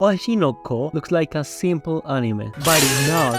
Hoshino looks like a simple anime, but it's not.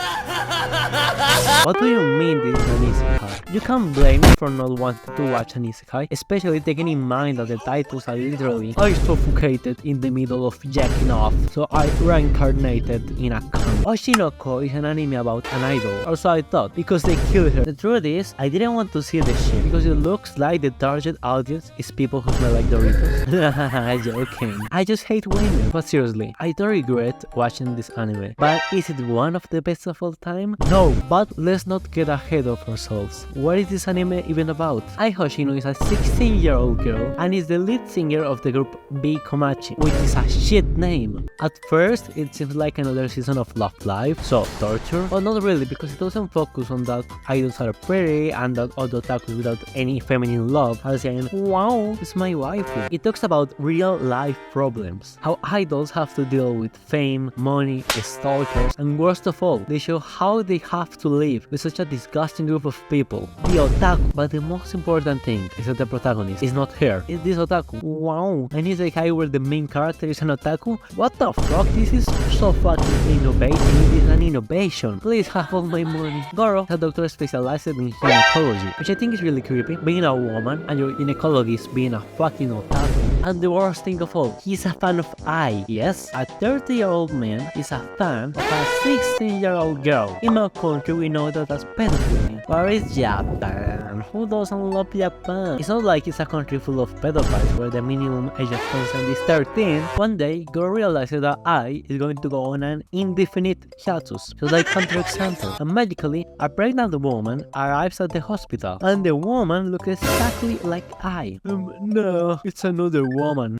What do you mean this is an isekai? You can't blame me for not wanting to watch an isekai, especially taking in mind that the titles are literally I suffocated in the middle of jacking off, so I reincarnated in a cunt. Hoshino is an anime about an idol, or so I thought, because they killed her. The truth is, I didn't want to see this shit, because it looks like the target audience is people who smell like Doritos. Joking. I just hate women, but seriously, I don't regret watching this anime. But is it one of the best of all time? No, but let's not get ahead of ourselves. What is this anime even about? Ai Hoshino is a 16-year-old girl and is the lead singer of the group B Komachi, which is a shit name. At first, it seems like another season of Love Live, so torture, but not really, because it doesn't focus on that idols are pretty and that all the otakus without any feminine love are saying, wow, it's my waifu. It talks about real life problems, how idols have to deal with fame, money, stalkers, and worst of all, they show how they have to live with such a disgusting group of people, the otaku. But the most important thing is that the protagonist is not her, it's this otaku. Wow, and it's like I were the main character is an otaku? What the fuck, this is so fucking innovative, it is an innovation. Please have all my money. Gorou is a doctor specialized in gynecology, which I think is really creepy, being a woman and your gynecologist being a fucking otaku. And the worst thing of all, he's a fan of Ai. Yes, a 30-year-old man is a fan of a 16-year-old girl. In my country, we know that as pedophilia. Where is Japan? Who doesn't love Japan? It's not like it's a country full of pedophiles where the minimum age of consent is 13. One day, Gorou realizes that Ai is going to go on an indefinite hiatus, just like Hunter x Hunter. And magically, a pregnant woman arrives at the hospital, and the woman looks exactly like Ai. No, it's another woman.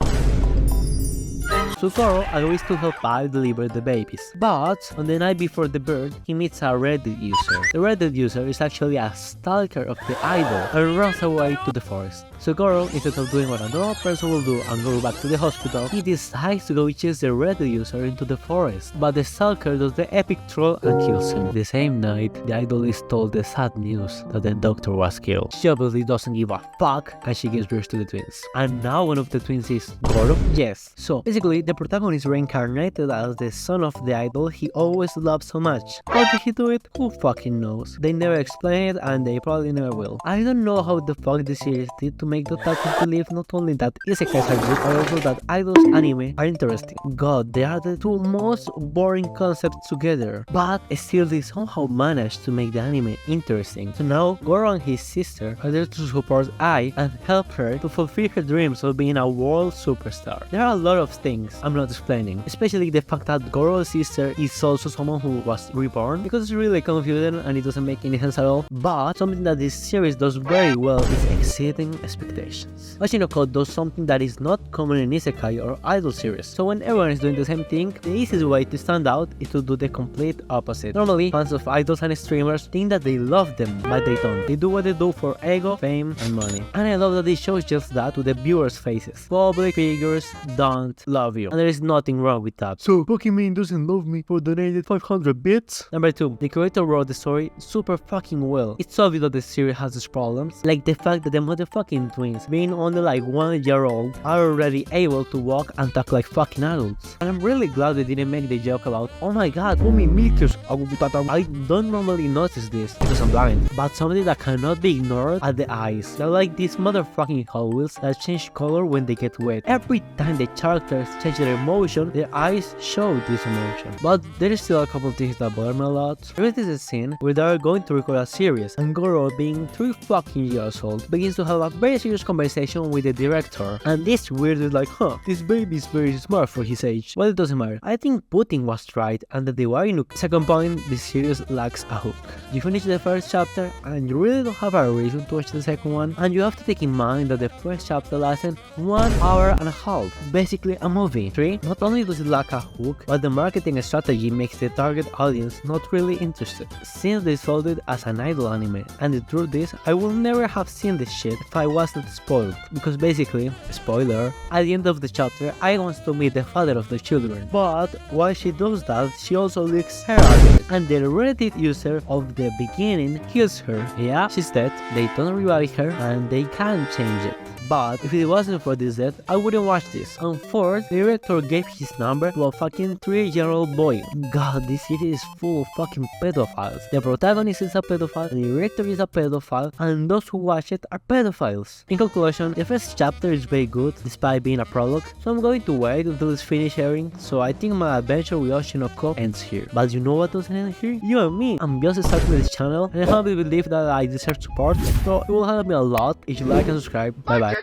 So Gorou agrees to help Ai deliver the babies, but on the night before the birth, he meets a Reddit user. The Reddit user is actually a stalker of the idol and runs away to the forest. So Gorou, instead of doing what a normal person will do and go back to the hospital, he decides to go chase the Reddit user into the forest, but the stalker does the epic troll and kills him. The same night, the idol is told the sad news that the doctor was killed. She obviously doesn't give a fuck and she gives birth to the twins. And now one of the twins is Gorou? Yes. So basically, the protagonist reincarnated as the son of the idol he always loved so much. How did he do it? Who fucking knows? They never explain it and they probably never will. I don't know how the fuck the series did to make the otakus believe not only that isekais are good, but also that idols anime are interesting. God, they are the two most boring concepts together, but still they somehow managed to make the anime interesting. So now Gorou and his sister are there to support Ai and help her to fulfill her dreams of being a world superstar. There are a lot of things I'm not explaining, especially the fact that Gorou's sister is also someone who was reborn, because it's really confusing and it doesn't make any sense at all. But something that this series does very well is exceeding expectations. Hoshino does something that is not common in isekai or idol series, so when everyone is doing the same thing, the easiest way to stand out is to do the complete opposite. Normally, fans of idols and streamers think that they love them, but they don't. They do what they do for ego, fame, and money. And I love that it shows just that to the viewers' faces. Public figures don't love you, and there is nothing wrong with that. So, Pokemon doesn't love me for donated 500 bits? Number 2. The creator wrote the story super fucking well. It's obvious that the series has its problems, like the fact that the motherfucking twins, being only like 1 year old, are already able to walk and talk like fucking adults. And I'm really glad they didn't make the joke about, oh my god, Umi milkers. I don't normally notice this because I'm blind, but something that cannot be ignored are the eyes. They're like these motherfucking Hot Wheels that change color when they get wet. Every time the characters change their emotion, their eyes show this emotion. But there is still a couple things that bother me a lot. There is a scene where they are going to record a series, and Gorou, being 3 fucking years old, begins to have a very serious conversation with the director. And this weird is like, this baby is very smart for his age. Well, it doesn't matter. I think Putin was right and that the Warinuk. Second point, this series lacks a hook. You finish the first chapter and you really don't have a reason to watch the second one, and you have to take in mind that the first chapter lasted 1 hour and a half. Basically a movie. 3. Not only does it lack a hook, but the marketing strategy makes the target audience not really interested, since they sold it as an idol anime. And the truth is, I would never have seen this shit if I was wasn't spoiled, because basically, spoiler, at the end of the chapter, Aya wants to meet the father of the children, but while she does that, she also leaks her address, and the Reddit user of the beginning kills her. Yeah, she's dead, they don't revive her, and they can't change it. But if it wasn't for this death, I wouldn't watch this. And fourth, the director gave his number to a fucking 3-year-old boy. God, this series is full of fucking pedophiles. The protagonist is a pedophile, the director is a pedophile, and those who watch it are pedophiles. In conclusion, the first chapter is very good, despite being a prologue, so I'm going to wait until it's finished airing, so I think my adventure with Hoshino ends here. But you know what doesn't end here? You and me! I'm just starting this channel, and I humbly believe that I deserve support, so it will help me a lot if you like and subscribe. Bye bye.